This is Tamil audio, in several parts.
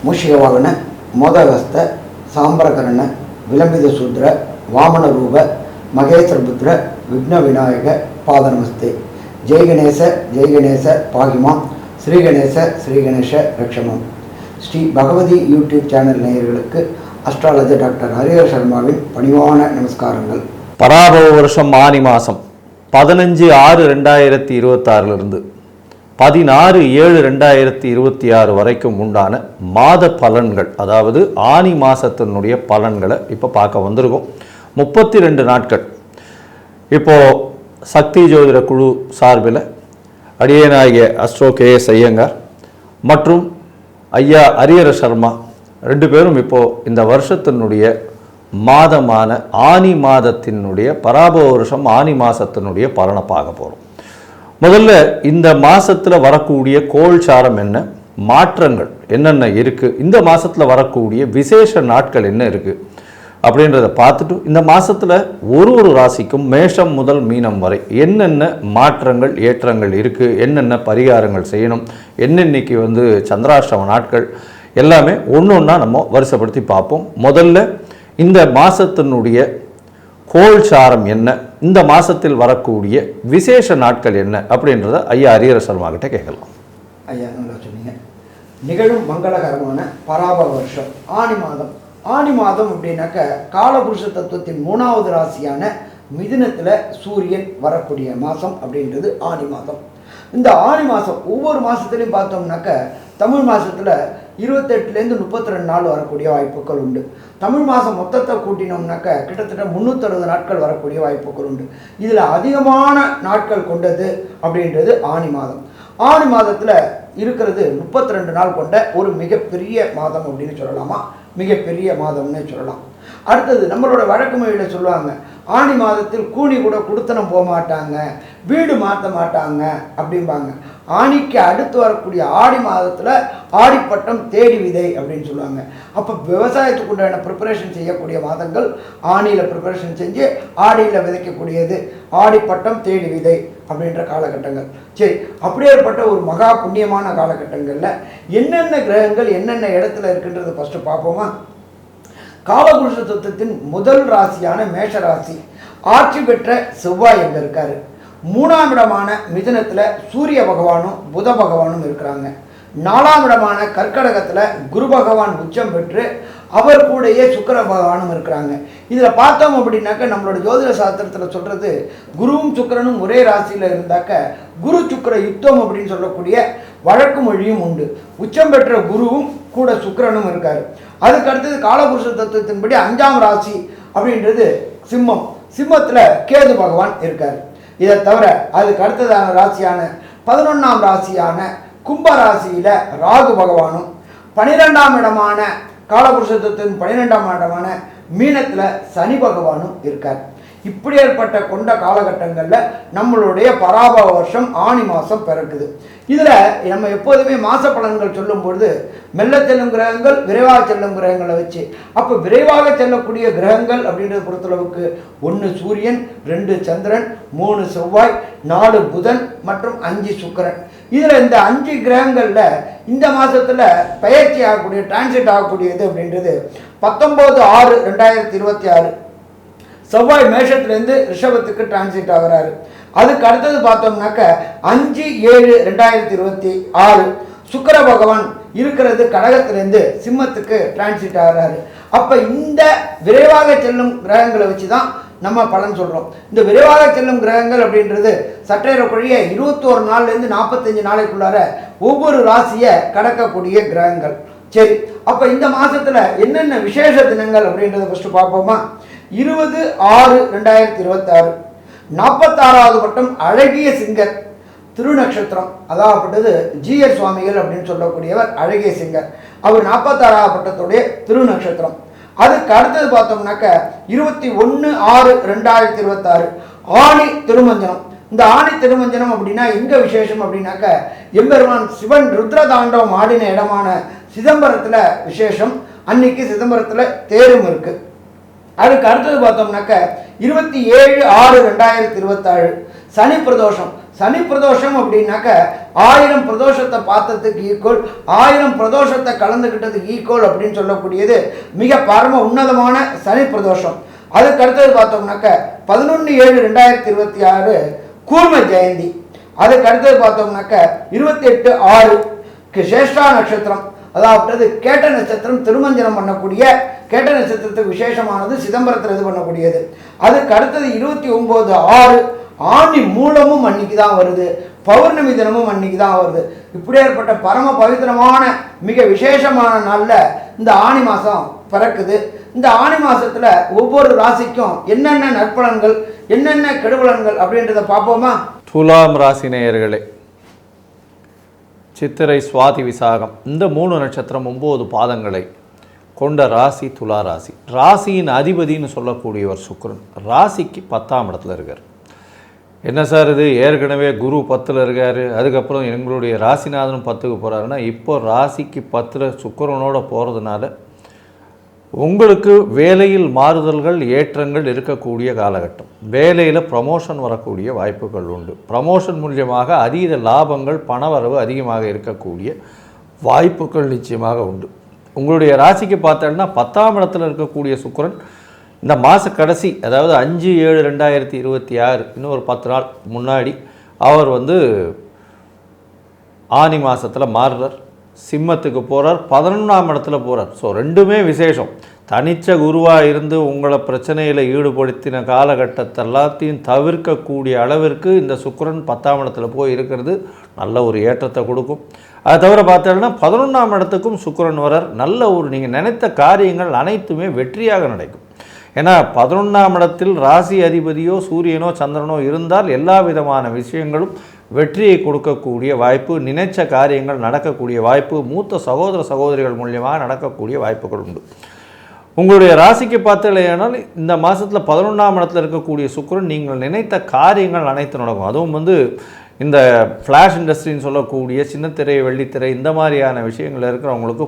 ಮೂಷಿಕವಾಹನ ಮೋದಗಸ್ತ ಸಾಂಬ್ರಕರ್ಣ ವಿಲಂಬಿತ ಶೂದ್ರ ವಾಮನ ರೂಪ ಮಹೇಶ್ವರಪುತ್ರ ವಿಘ್ನ ವಿನಾಯಕ ಪಾದ ನಮಸ್ತೆ. ಜೈ ಗಣೇಶ பாகிமா ஸ்ரீ கணேச ரக்ஷமம். ஸ்ரீ பகவதி யூடியூப் சேனல் நேயர்களுக்கு அஸ்ட்ராலஜர் டாக்டர் ஹரிஹர சர்மாவின் பணிவான நமஸ்காரங்கள். பராபவ வருஷம் ஆனி மாதம் 15/6/2026 16/7/2026 வரைக்கும் உண்டான மாத பலன்கள், அதாவது ஆனி மாதத்தினுடைய பலன்களை இப்போ பார்க்க வந்திருக்கோம். 32 நாட்கள். இப்போது சக்தி ஜோதிட குழு சார்பில் அடியேனாகிய அஸ்ட்ரோ KS ஐயங்கார் மற்றும் ஐயா ஹரிஹர சர்மா 2 பேரும் இப்போது இந்த வருஷத்தினுடைய மாதமான ஆனி மாதத்தினுடைய பராபவ வருஷம் ஆனி மாதத்தினுடைய பலனை பார்க்க போகிறோம். முதல்ல இந்த மாதத்தில் வரக்கூடிய கோள்சாரம் என்ன, மாற்றங்கள் என்னென்ன இருக்குது, இந்த மாதத்தில் வரக்கூடிய விசேஷ நாட்கள் என்ன இருக்குது அப்படின்றத பார்த்துட்டு, இந்த மாதத்தில் ஒரு ராசிக்கும் மேஷம் முதல் மீனம் வரை என்னென்ன மாற்றங்கள் ஏற்றங்கள் இருக்குது, என்னென்ன பரிகாரங்கள் செய்யணும், என்னென்னைக்கு சந்திராஷ்டம நாட்கள் எல்லாமே ஒன்று ஒன்றா நம்ம வரிசைப்படுத்தி பார்ப்போம். முதல்ல இந்த மாதத்தினுடைய கோள்சாரம் என்ன, இந்த மாதத்தில் வரக்கூடிய விசேஷ நாட்கள் என்ன அப்படின்றத ஐயா ஹரிஹர சர்மா கிட்ட கேட்கலாம். ஐயா நல்லா சொன்னீங்க. நிகழும் மங்களகரமான பராபவ வருஷம் ஆனி மாதம் அப்படின்னாக்க காலபுருஷ தத்துவத்தின் 3வது ராசியான மிதுனத்தில் சூரியன் வரக்கூடிய மாதம் அப்படின்றது ஆனி மாதம். இந்த ஆனி மாதம் ஒவ்வொரு மாதத்துலையும் பார்த்தோம்னாக்க தமிழ் மாதத்தில் 28லேருந்து 32 நாள் வரக்கூடிய வாய்ப்புகள் உண்டு. தமிழ் மாதம் மொத்தத்தை கூட்டினோம்னாக்க கிட்டத்தட்ட 360 நாட்கள் வரக்கூடிய வாய்ப்புகள் உண்டு. இதில் அதிகமான நாட்கள் கொண்டது அப்படின்றது ஆனி மாதம். ஆனி மாதத்தில் இருக்கிறது 32 நாள் கொண்ட ஒரு மிகப்பெரிய மாதம் அப்படின்னு சொல்லலாமா, மிகப்பெரிய மாதம்னு சொல்லலாம். அடுத்தது நம்மளோட வழக்கு மொழியில் சொல்லுவாங்க, ஆனி மாதத்தில் கூனி கூட குடுத்தனம் போக மாட்டாங்க, வீடு மாற்ற மாட்டாங்க அப்படிம்பாங்க. ஆனிக்கு அடுத்து வரக்கூடிய ஆடி மாதத்தில் ஆடிப்பட்டம் தேடி விதை அப்படின்னு சொல்லுவாங்க. அப்போ விவசாயத்துக்கு உண்டான ப்ரிப்பரேஷன் செய்யக்கூடிய மாதங்கள் ஆனியில் ப்ரிப்பரேஷன் செஞ்சு ஆடியில் விதைக்கக்கூடியது ஆடிப்பட்டம் தேடி விதை அப்படின்ற காலகட்டங்கள். சரி, அப்படியேற்பட்ட ஒரு மகா புண்ணியமான காலகட்டங்களில் என்னென்ன கிரகங்கள் என்னென்ன இடத்துல இருக்குன்றதை ஃபஸ்ட்டு பார்ப்போமா. காலபுருஷ தத்துவத்தின் முதல் ராசியான மேஷ ராசி ஆட்சி பெற்ற செவ்வாய் எங்கே இருக்காரு. 3ஆம் இடமான மிதுனத்தில் சூரிய பகவானும் புத பகவானும் இருக்கிறாங்க. 4ஆம் இடமான கர்க்கடகத்தில் குரு பகவான் உச்சம் பெற்று அவர் கூடயே சுக்கிர பகவானும் இருக்கிறாங்க. இதில் பார்த்தோம் அப்படின்னாக்க நம்மளோட ஜோதிட சாஸ்திரத்தில் சொல்கிறது, குருவும் சுக்கிரனும் ஒரே ராசியில் இருந்தாக்க குரு சுக்கிர யுத்தம் அப்படின்னு சொல்லக்கூடிய வழக்கு மொழியும் உண்டு. உச்சம் பெற்ற குருவும் கூட சுக்கிரனும் இருக்கார். அதுக்கு அடுத்தது காலபுருஷ தத்துவத்தின்படி 5ஆம் ராசி அப்படின்றது சிம்மம். சிம்மத்தில் கேது பகவான் இருக்கார். இதை தவிர அதுக்கு அடுத்ததான ராசியான 11ஆம் ராசியான கும்ப ராசியில் ராகு பகவானும் 12ஆம் இடமான காலபுருஷத்தின் 12ஆம் இடமான மீனத்தில் சனி பகவானும் இருக்கார். இப்படி ஏற்பட்ட கொண்ட காலகட்டங்களில் நம்மளுடைய பராபவ வருஷம் ஆனி மாதம் பிறக்குது. இதில் நம்ம எப்போதுமே மாத பலன்கள் சொல்லும் பொழுது மெல்ல செல்லும் கிரகங்கள் விரைவாக செல்லும் கிரகங்களை வச்சு, அப்போ விரைவாக செல்லக்கூடிய கிரகங்கள் அப்படின்றத பொறுத்தளவுக்கு 1 சூரியன், 2 சந்திரன், 3 செவ்வாய், 4 புதன் மற்றும் 5 சுக்கிரன். இதில் இந்த 5 கிரகங்களில் இந்த மாதத்தில் பயிற்சி ஆகக்கூடிய டிரான்சிட் ஆகக்கூடியது அப்படின்றது 19/6/2026 செவ்வாய் மேஷத்துலேருந்து ரிஷபத்துக்கு டிரான்சிட் ஆகிறாரு. அதுக்கு அடுத்தது பார்த்தோம்னாக்க 5/7/2026 சுக்கிர பகவான் இருக்கிறது கடகத்திலேருந்து சிம்மத்துக்கு டிரான்சிட் ஆகிறாரு. அப்போ இந்த விரைவாக செல்லும் கிரகங்களை வச்சு தான் நம்ம பலன் சொல்கிறோம். இந்த விரைவாக செல்லும் கிரகங்கள் அப்படின்றது சற்றேறக்குரிய 21 நாள்லேருந்து 45 நாளைக்குள்ளார ஒவ்வொரு ராசியை கடக்கக்கூடிய கிரகங்கள். சரி, அப்போ இந்த மாதத்தில் என்னென்ன விசேஷ தினங்கள் அப்படின்றத ஃபஸ்ட்டு பார்ப்போமா. 20/6/2026 46வது பட்டம் அழகிய சிங்கர் திருநக்ஷத்திரம், அதாவப்பட்டது GR சுவாமிகள் அப்படின்னு சொல்லக்கூடியவர் அழகிய சிங்கர். அவர் 46வது பட்டத்துடைய திருநக்ஷத்திரம். அதுக்கு அடுத்தது பார்த்தோம்னாக்க 21/6/2026 ஆணி திருமஞ்சனம். இந்த ஆணி திருமஞ்சனம் அப்படின்னா எங்கே விசேஷம் அப்படின்னாக்க எம்பெருமான் சிவன் ருத்ர தாண்டவம் ஆடின இடமான சிதம்பரத்தில் விசேஷம். அன்னைக்கு சிதம்பரத்தில் தேரும் இருக்குது. அதுக்கு அடுத்தது பார்த்தோம்னாக்க 27/6/2027 சனி பிரதோஷம். சனி பிரதோஷம் அப்படின்னாக்க 1000 பிரதோஷத்தை பார்த்ததுக்கு ஈக்குவல், 1000 பிரதோஷத்தை கலந்துக்கிட்டதுக்கு ஈக்குவல் அப்படின்னு சொல்லக்கூடியது மிக பரம உன்னதமான சனி பிரதோஷம். அதுக்கு அடுத்தது பார்த்தோம்னாக்க 11/7/2026 கூர்ம ஜெயந்தி. அதுக்கு அடுத்தது பார்த்தோம்னாக்க 28/6 சேஷ்டா நட்சத்திரம், அதாவது கேட்ட நட்சத்திரம் திருமஞ்சனம் பண்ணக்கூடிய கேட்ட நட்சத்திரத்துக்கு விசேஷமானது சிதம்பரத்தில் இது பண்ணக்கூடியது. அதுக்கு அடுத்தது 29/6 ஆணி மூலமும் அன்னைக்கு தான் வருது, பௌர்ணமி தினமும் அன்னைக்கு தான் வருது. இப்படி ஏற்பட்ட பரம பவித்திரமான மிக விசேஷமான நாளில் இந்த ஆணி மாதம் பிறக்குது. இந்த ஆணி மாதத்தில் ஒவ்வொரு ராசிக்கும் என்னென்ன நற்பலன்கள் என்னென்ன கெடுபலன்கள் அப்படின்றத பார்ப்போமா? துலாம் ராசி நேயர்களே, சித்திரை சுவாதி விசாகம் இந்த 3 நட்சத்திரம் 9 பாதங்களை கொண்ட ராசி துலா ராசி. ராசியின் அதிபதினு சொல்லக்கூடியவர் சுக்கிரன். ராசிக்கு 10ஆம் இடத்துல இருக்கார். என்ன சார் இது, ஏற்கனவே குரு 10ல் இருக்கார், அதுக்கப்புறம் எங்களுடைய ராசிநாதனும் 10க்கு போகிறாருன்னா, இப்போ ராசிக்கு 10ல் சுக்கிரனோட போகிறதுனால உங்களுக்கு வேலையில் மாறுதல்கள் ஏற்றங்கள் இருக்கக்கூடிய காலகட்டம். வேலையில் ப்ரமோஷன் வரக்கூடிய வாய்ப்புகள் உண்டு. ப்ரமோஷன் மூலியமாக அதீத லாபங்கள் பணவரவு அதிகமாக இருக்கக்கூடிய வாய்ப்புகள் நிச்சயமாக உண்டு. உங்களுடைய ராசிக்கு பார்த்தோன்னா 10ஆம் இடத்துல இருக்கக்கூடிய சுக்கிரன் இந்த மாத கடைசி, அதாவது 5/7/2026 இன்னும் ஒரு 10 நாள் முன்னாடி அவர் ஆனி மாதத்தில் மாறுறார், சிம்மத்துக்கு போகிறார், 11ஆம் இடத்துல போகிறார். ஸோ ரெண்டுமே விசேஷம். தனிச்ச குருவாக இருந்து உங்களை பிரச்சனையில் ஈடுபடுத்தின காலகட்டத்தை எல்லாத்தையும் தவிர்க்கக்கூடிய அளவிற்கு இந்த சுக்கிரன் 10ஆம் இடத்துல போய் இருக்கிறது நல்ல ஒரு ஏற்றத்தை கொடுக்கும். அதை தவிர பார்த்தோம்னா 11ஆம் இடத்துக்கும் சுக்கிரன் வரார். நல்ல ஒரு நீங்கள் நினைத்த காரியங்கள் அனைத்துமே வெற்றியாக நடக்கும். ஏன்னா 11ஆம் இடத்தில் ராசி அதிபதியோ சூரியனோ சந்திரனோ இருந்தால் எல்லா விதமான விஷயங்களும் வெற்றியை கொடுக்கக்கூடிய வாய்ப்பு, நினைச்ச காரியங்கள் நடக்கக்கூடிய வாய்ப்பு, மூத்த சகோதர சகோதரிகள் மூலியமாக நடக்கக்கூடிய வாய்ப்புகள் உண்டு. உங்களுடைய ராசிக்கு பார்த்தீங்கன்னா இந்த மாதத்தில் 11ஆம் இடத்துல இருக்கக்கூடிய சுக்கிரன் நீங்கள் நினைத்த காரியங்கள் அனைத்து நடக்கும். அதுவும் இந்த ஃப்ளாஷ் இண்டஸ்ட்ரின்னு சொல்லக்கூடிய சின்னத்திரை வெள்ளித்திரை இந்த மாதிரியான விஷயங்கள் இருக்கிறவங்களுக்கு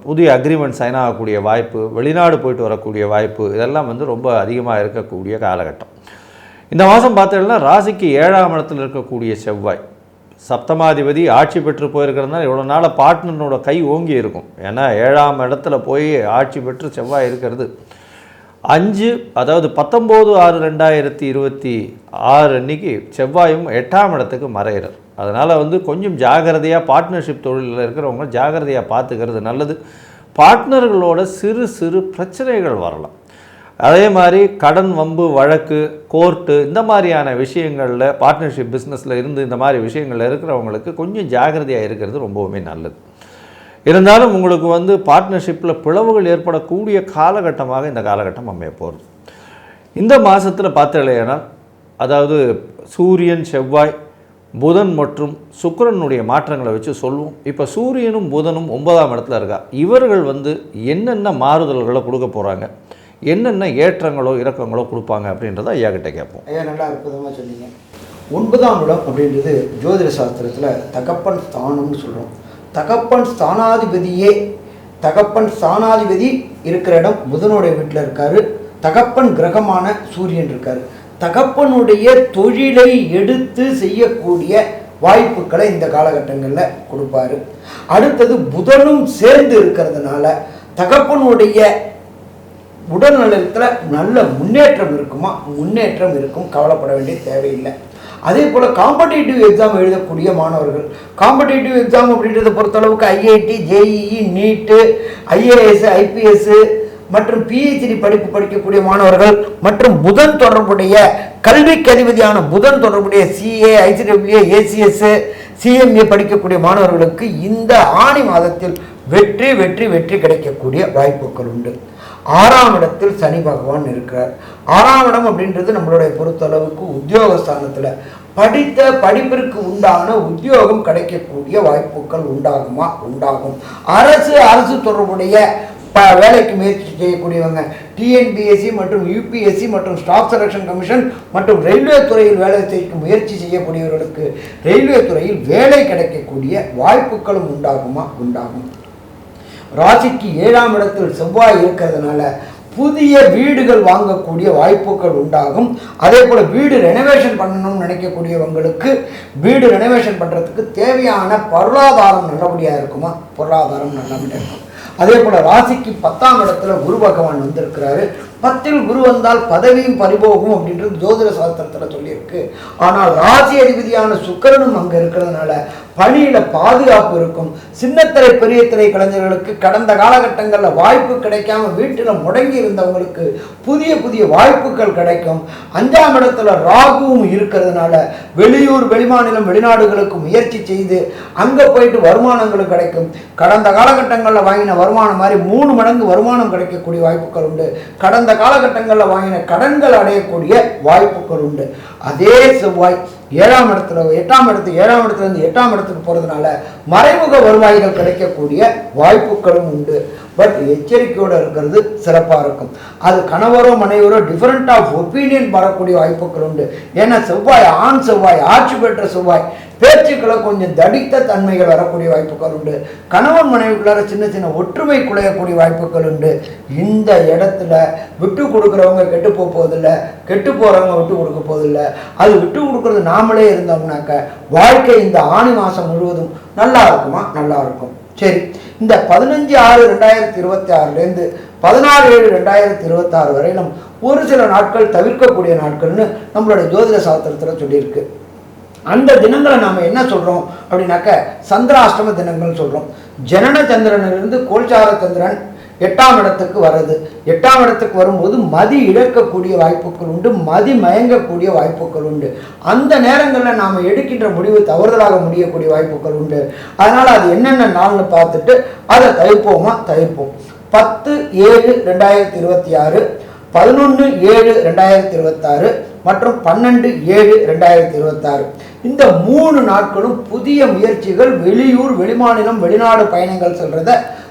புதிய அக்ரிமெண்ட் சைன் ஆகக்கூடிய வாய்ப்பு, வெளிநாடு போயிட்டு வரக்கூடிய வாய்ப்பு, இதெல்லாம் ரொம்ப அதிகமாக இருக்கக்கூடிய காலகட்டம். இந்த மாதம் பார்த்தீங்கன்னா ராசிக்கு 7ஆம் இடத்தில் இருக்கக்கூடிய செவ்வாய் சப்தமாதிபதி ஆட்சி பெற்று போயிருக்கிறதுனால இவ்வளோ நாள் பார்ட்னரோட கை ஓங்கி இருக்கும். ஏன்னா 7ஆம் இடத்துல போய் ஆட்சி பெற்று செவ்வாய் இருக்கிறது 19/6/2026 அன்னைக்கு செவ்வாயும் 8ஆம் இடத்துக்கு மறைகிறார். அதனால் கொஞ்சம் ஜாகிரதையாக பார்ட்னர்ஷிப் தொழிலில் இருக்கிறவங்க ஜாகிரதையாக பார்த்துக்கிறது நல்லது. பார்ட்னர்களோட சிறு சிறு பிரச்சனைகள் வரலாம். அதே மாதிரி கடன் வம்பு வழக்கு கோர்ட்டு இந்த மாதிரியான விஷயங்களில் பார்ட்னர்ஷிப் பிஸ்னஸில் இருந்து இந்த மாதிரி விஷயங்களில் இருக்கிறவங்களுக்கு கொஞ்சம் ஜாகிரதையாக இருக்கிறது ரொம்பவுமே நல்லது. இருந்தாலும் உங்களுக்கு பார்ட்னர்ஷிப்பில் பிளவுகள் ஏற்படக்கூடிய காலகட்டமாக இந்த காலகட்டம் அமைய போகிறது. இந்த மாதத்தில் பார்த்தீங்கன்னா அதாவது சூரியன் செவ்வாய் புதன் மற்றும் சுக்கிரனுடைய மாற்றங்களை வச்சு சொல்லுவோம். இப்போ சூரியனும் புதனும் 9ஆம் இடத்துல இருக்கா. இவர்கள் என்னென்ன மாறுதல்களை கொடுக்க போகிறாங்க, என்னென்ன ஏற்றங்களோ இறக்கங்களோ கொடுப்பாங்க அப்படின்றத ஐயா கிட்ட கேட்போம். ஐயா நல்லா அற்புதமாக சொன்னீங்க. 9ஆம் இடம் அப்படின்றது ஜோதிட சாஸ்திரத்தில் தகப்பன் ஸ்தானம்னு சொல்கிறோம். தகப்பன் ஸ்தானாதிபதி இருக்கிற இடம் புதனுடைய வீட்டில் இருக்காரு. தகப்பன் கிரகமான சூரியன் இருக்காரு. தகப்பனுடைய தொழிலை எடுத்து செய்யக்கூடிய வாய்ப்புகளை இந்த காலகட்டங்களில் கொடுப்பாரு. அடுத்தது புதனும் சேர்ந்து இருக்கிறதுனால தகப்பனுடைய உடல் நலத்தில் நல்ல முன்னேற்றம் இருக்கும். கவலைப்பட வேண்டிய தேவையில்லை. அதே போல் காம்படிட்டிவ் எக்ஸாம் எழுதக்கூடிய மாணவர்கள், காம்படிட்டிவ் எக்ஸாம் அப்படின்றத பொறுத்தளவுக்கு ஐஐடி, ஜேஇஇ, நீட்டு, ஐஏஎஸ், ஐபிஎஸ் மற்றும் பிஹெச்டி படிப்பு படிக்கக்கூடிய மாணவர்கள் மற்றும் புதன் தொடர்புடைய கல்விக்கு அதிபதியான புதன் தொடர்புடைய சிஏ, ஐசிடபிள்யூ, ஏசிஎஸ், சிஎம்ஏ படிக்கக்கூடிய மாணவர்களுக்கு இந்த ஆணி மாதத்தில் வெற்றி வெற்றி வெற்றி கிடைக்கக்கூடிய வாய்ப்புகள் உண்டு. 6ஆம் இடத்தில் சனி பகவான் இருக்கிறார். 6ஆம் இடம் அப்படின்றது நம்மளுடைய பொறுத்தளவுக்கு உத்தியோகஸ்தானத்தில் படித்த படிப்பிற்கு உண்டான உத்தியோகம் கிடைக்கக்கூடிய வாய்ப்புகள் உண்டாகும். அரசு தொடர்புடைய வேலைக்கு முயற்சி செய்யக்கூடியவங்க, டிஎன்பிஎஸ்சி மற்றும் யூபிஎஸ்சி மற்றும் ஸ்டாஃப் செலெக்ஷன் கமிஷன் மற்றும் ரயில்வே துறையில் வேலை செய்ய முயற்சி செய்யக்கூடியவர்களுக்கு ரயில்வே துறையில் வேலை கிடைக்கக்கூடிய வாய்ப்புகளும் உண்டாகும். ராசிக்கு 7ஆம் இடத்தில் செவ்வாய் இருக்கிறதுனால புதிய வீடுகள் வாங்கக்கூடிய வாய்ப்புகள் உண்டாகும். அதே போல் வீடு ரெனோவேஷன் பண்ணணும்னு நினைக்கக்கூடியவங்களுக்கு வீடு ரெனோவேஷன் பண்ணுறதுக்கு தேவையான பொருளாதாரம் நல்லபடியாக இருக்குமா? பொருளாதாரம் நல்லபடியாக இருக்கும். அதே போல் ராசிக்கு 10ஆம் இடத்துல குரு பகவான் வந்திருக்கிறாரு. 10ல் குரு வந்தால் பதவியும் பறிபோகும் அப்படின்றது ஜோதிட சாஸ்திரத்தில் சொல்லியிருக்கு. ஆனால் ராசி அதிபதியான சுக்கிரனும் அங்கே இருக்கிறதுனால பணியில் பாதுகாப்பு இருக்கும். சின்னத்திரை பெரிய திரை கலைஞர்களுக்கு கடந்த காலகட்டங்களில் வாய்ப்பு கிடைக்காம வீட்டில் முடங்கி இருந்தவங்களுக்கு புதிய புதிய வாய்ப்புகள் கிடைக்கும். 5ஆம் இடத்துல ராகுவும் இருக்கிறதுனால வெளியூர் வெளிமாநிலம் வெளிநாடுகளுக்கு முயற்சி செய்து அங்கே போயிட்டு வருமானங்களும் கிடைக்கும். கடந்த காலகட்டங்களில் வாங்கின வருமானம் மாதிரி 3 மடங்கு வருமானம் கிடைக்கக்கூடிய வாய்ப்புகள் உண்டு. கடந்த காலகட்டங்களில் வாங்கின கடன்கள் அடையக்கூடிய வாய்ப்புகள் உண்டு. அதே செவ்வாய் 7ஆம் இடத்துல 8ஆம் இடத்துலேருந்து 8ஆம் இடத்துக்கு போகிறதுனால மறைமுக வருவாய்கள் கிடைக்கக்கூடிய வாய்ப்புகளும் உண்டு. பட் எச்சரிக்கையோடு இருக்கிறது சிறப்பாக இருக்கும். அது கணவரோ மனைவரோ டிஃபரெண்ட் ஆஃப் ஒப்பீனியன் வரக்கூடிய வாய்ப்புகள் உண்டு. ஏன்னா செவ்வாய் ஆண் செவ்வாய் ஆட்சி பெற்ற செவ்வாய் பேச்சுக்களை கொஞ்சம் தடித்த தன்மைகள் வரக்கூடிய வாய்ப்புகள் உண்டு. கணவன் மனைவிக்குள்ளார சின்ன சின்ன ஒற்றுமை குலையக்கூடிய வாய்ப்புகள் உண்டு. இந்த இடத்துல விட்டு கொடுக்குறவங்க கெட்டு போவதில்லை, கெட்டு போகிறவங்க விட்டு கொடுக்க போவதில்லை. அது விட்டு கொடுக்குறது நாமளே இருந்தோம்னாக்க வாழ்க்கை இந்த ஆணி மாதம் முழுவதும் நல்லா இருக்குமா? நல்லா இருக்கும். சரி, இந்த 15/6/2026 16/7/2026 வரையிலும் ஒரு சில நாட்கள் தவிர்க்கக்கூடிய நாட்கள்னு நம்மளுடைய ஜோதிட சாஸ்திரத்தில் சொல்லியிருக்கு. அந்த தினங்களை நாம் என்ன சொல்கிறோம் அப்படின்னாக்க சந்திராஷ்டம தினங்கள் சொல்கிறோம். ஜனன சந்திரனிலிருந்து கோல்சார சந்திரன் 8ஆம் இடத்துக்கு வருது. 8ஆம் இடத்துக்கு வரும்போது மதி இழக்கக்கூடிய வாய்ப்புகள் உண்டு, மதி மயங்கக்கூடிய வாய்ப்புகள் உண்டு. அந்த நேரங்களில் நாம் எடுக்கின்ற முடிவு தவறுதலாக முடியக்கூடிய வாய்ப்புகள் உண்டு. அதனால் அது என்னென்ன நாள்னு பார்த்துட்டு அதை தவிர்ப்போம். 10/7/2026, 11/7/2026 மற்றும் 12/7/2026 இந்த 3 நாட்களும் புதிய முயற்சிகள், வெளியூர் வெளிமாநிலம் வெளிநாடு பயணங்கள் சொல்றத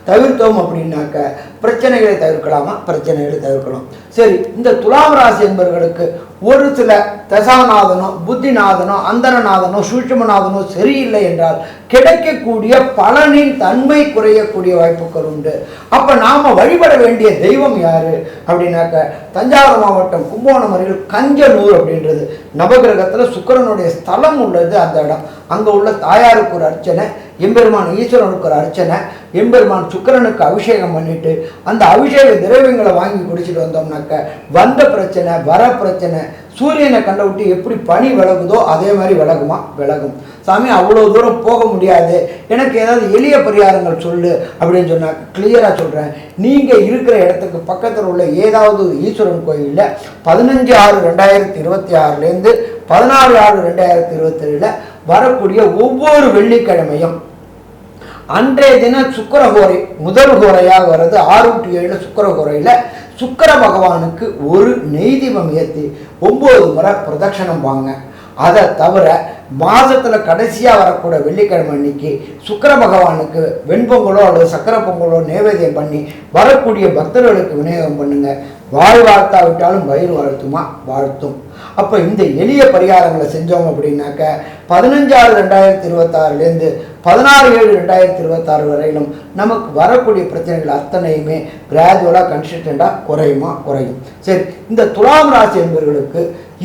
தவிர்த்தோம் அப்படின்னாக்க பிரச்சனைகளை தவிர்க்கலாமா? பிரச்சனைகளை தவிர்க்கலாம். சரி, இந்த துலாம் ராசி என்பவர்களுக்கு ஒரு சில தசாநாதனோ புத்திநாதனோ அந்தரநாதனோ சூட்சுமநாதனோ சரியில்லை என்றால் கிடைக்கக்கூடிய பலனின் தன்மை குறையக்கூடிய வாய்ப்புகள் உண்டு. அப்போ நாம் வழிபட வேண்டிய தெய்வம் யாரு அப்படின்னாக்க தஞ்சாவூர் மாவட்டம் கும்பகோணம் அருகில் கஞ்சனூர் அப்படின்றது நவகிரகத்தில் சுக்கிரனுடைய ஸ்தலம் உள்ளது. அந்த இடம் அங்கே உள்ள தாயாருக்கு ஒரு அர்ச்சனை, எம்பெருமான் ஈஸ்வரனுக்கு ஒரு அர்ச்சனை, எம்பெருமான் சுக்கிரனுக்கு அபிஷேகம் பண்ணிட்டு அந்த அபிஷேக திரவியங்களை வாங்கி குடிச்சிட்டு வந்தோம்னாக்க வந்த பிரச்சனை வர பிரச்சனை சூரியனை கண்ட விட்டு எப்படி பனி விலகுதோ அதே மாதிரி விலகுமா? விலகும். சாமி அவ்வளோ தூரம் போக முடியாது, எனக்கு ஏதாவது எளிய பரிகாரங்கள் சொல்லு அப்படின்னு சொன்னாக்க கிளியராக சொல்கிறேன். நீங்கள் இருக்கிற இடத்துக்கு பக்கத்தில் உள்ள ஏதாவது ஒரு ஈஸ்வரன் கோயிலில் 15/6/2026 16/6/2027 வரக்கூடிய ஒவ்வொரு வெள்ளிக்கிழமையும் அன்றைய தினம் சுக்கிரகோரை முதல் கோரையாக வர்றது 6 to 7 சுக்கிரகோரையில் சுக்கிர பகவானுக்கு ஒரு நெய் தீபம் ஏற்றி 9 முறை பிரதட்சணம் வாங்க. அதை தவிர மாதத்தில் கடைசியாக வரக்கூடிய வெள்ளிக்கிழமை அன்னைக்கு சுக்கிர பகவானுக்கு வெண்பொங்கலோ அல்லது சக்கரை பொங்கலோ நைவேத்தியம் பண்ணி வரக்கூடிய பக்தர்களுக்கு விநியோகம் பண்ணுங்க. வாழ்த்தாவிட்டாலும் வயிறு வாழ்த்துமா? வாழ்த்தும். அப்போ இந்த எளிய பரிகாரங்களை செஞ்சோம் அப்படின்னாக்க 15/6/2026 16/7/2026 வரையிலும் நமக்கு வரக்கூடிய பிரச்சனைகள் அத்தனையுமே கிராஜுவலாக கன்சிஸ்டண்டாக குறையும். சரி, இந்த துலாம் ராசி என்பவர்களுக்கு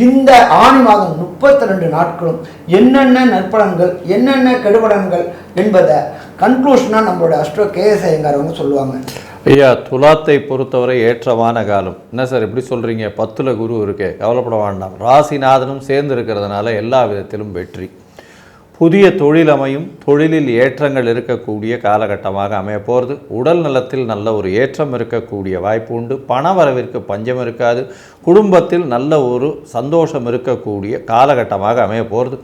இந்த ஆணி மாதம் 32 நாட்களும் என்னென்ன நற்பலன்கள் என்னென்ன கெடுபலன்கள் என்பதை கன்க்ளூஷனாக நம்மளோட அஸ்ட்ரோ KS ஐயங்கார் அவங்க சொல்லுவாங்க. ஐயா, துலாத்தை பொறுத்தவரை ஏற்றமான காலம். என்ன சார் இப்படி சொல்கிறீங்க? 10ல் குரு இருக்கே, கவலைப்பட வேண்டாம். ராசிநாதனும் சேர்ந்து இருக்கிறதுனால எல்லா விதத்திலும் வெற்றி. புதிய தொழில் அமையும், தொழிலில் ஏற்றங்கள் இருக்கக்கூடிய காலகட்டமாக அமைய போகிறது. உடல் நலத்தில் நல்ல ஒரு ஏற்றம் இருக்கக்கூடிய வாய்ப்பு உண்டு. பண வரவிற்கு பஞ்சம் இருக்காது. குடும்பத்தில் நல்ல ஒரு சந்தோஷம் இருக்கக்கூடிய காலகட்டமாக அமைய போகிறது.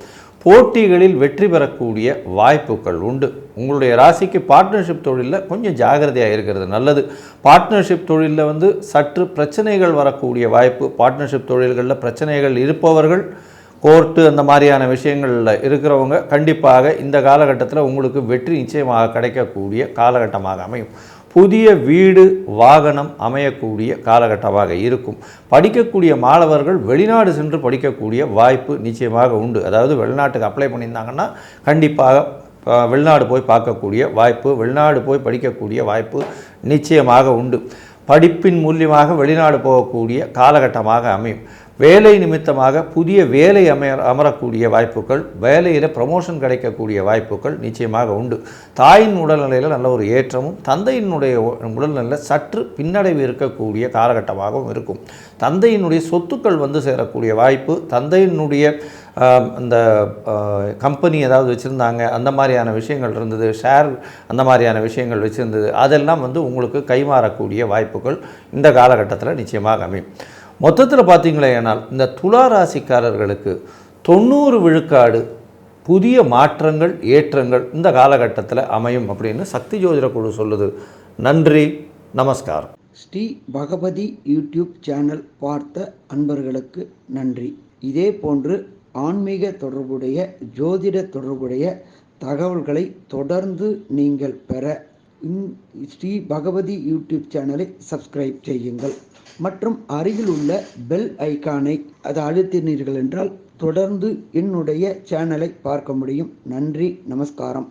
போட்டிகளில் வெற்றி பெறக்கூடிய வாய்ப்புகள் உண்டு. உங்களுடைய ராசிக்கு பார்ட்னர்ஷிப் தொழிலில் கொஞ்சம் ஜாகிரதையாக இருக்கிறது நல்லது. பார்ட்னர்ஷிப் தொழிலில் சற்று பிரச்சனைகள் வரக்கூடிய வாய்ப்பு. பார்ட்னர்ஷிப் தொழில்களில் பிரச்சனைகள் இருப்பவர்கள், கோர்ட்டு அந்த மாதிரியான விஷயங்களில் இருக்கிறவங்க கண்டிப்பாக இந்த காலகட்டத்தில் உங்களுக்கு வெற்றி நிச்சயமாக கிடைக்கக்கூடிய காலகட்டமாக அமையும். புதிய வீடு வாகனம் அமையக்கூடிய காலகட்டமாக இருக்கும். படிக்கக்கூடிய மாணவர்கள் வெளிநாடு சென்று படிக்கக்கூடிய வாய்ப்பு நிச்சயமாக உண்டு. அதாவது வெளிநாட்டுக்கு அப்ளை பண்ணியிருந்தாங்கன்னா கண்டிப்பாக வெளிநாடு போய் பார்க்கக்கூடிய வாய்ப்பு, வெளிநாடு போய் படிக்கக்கூடிய வாய்ப்பு நிச்சயமாக உண்டு. படிப்பின் மூலியமாக வெளிநாடு போகக்கூடிய காலகட்டமாக அமையும். வேலை நிமித்தமாக புதிய வேலை அமரக்கூடிய வாய்ப்புகள், வேலையில் ப்ரமோஷன் கிடைக்கக்கூடிய வாய்ப்புகள் நிச்சயமாக உண்டு. தாயின் உடல்நிலையில் நல்ல ஒரு ஏற்றமும், தந்தையினுடைய உடல்நிலையில் சற்று பின்னடைவு இருக்கக்கூடிய காலகட்டமாகவும் இருக்கும். தந்தையினுடைய சொத்துக்கள் வந்து சேரக்கூடிய வாய்ப்பு, தந்தையினுடைய அந்த கம்பெனி ஏதாவது வச்சுருந்தாங்க, அந்த மாதிரியான விஷயங்கள் இருந்தது, ஷேர் அந்த மாதிரியான விஷயங்கள் வச்சுருந்தது, அதெல்லாம் வந்து உங்களுக்கு கைமாறக்கூடிய வாய்ப்புகள் இந்த காலகட்டத்தில் நிச்சயமாக அமையும். மொத்தத்தில் பார்த்தீங்களேனால் இந்த துலா ராசிக்காரர்களுக்கு 90 விழுக்காடு புதிய மாற்றங்கள், ஏற்றங்கள் இந்த காலகட்டத்தில் அமையும் அப்படின்னு சக்தி ஜோதிட குழு சொல்லுது. நன்றி, நமஸ்காரம். ஸ்ரீ பகவதி யூடியூப் சேனல் பார்த்த அன்பர்களுக்கு நன்றி. இதே போன்று ஆன்மீக தொடர்புடைய, ஜோதிட தொடர்புடைய தகவல்களை தொடர்ந்து நீங்கள் பெற ஸ்ரீ பகவதி யூடியூப் சேனலை சப்ஸ்கிரைப் செய்யுங்கள் மற்றும் அருகில் உள்ள பெல் ஐக்கானை அதை அழுத்தினீர்கள் என்றால் தொடர்ந்து என்னுடைய சேனலை பார்க்க முடியும். நன்றி, நமஸ்காரம்.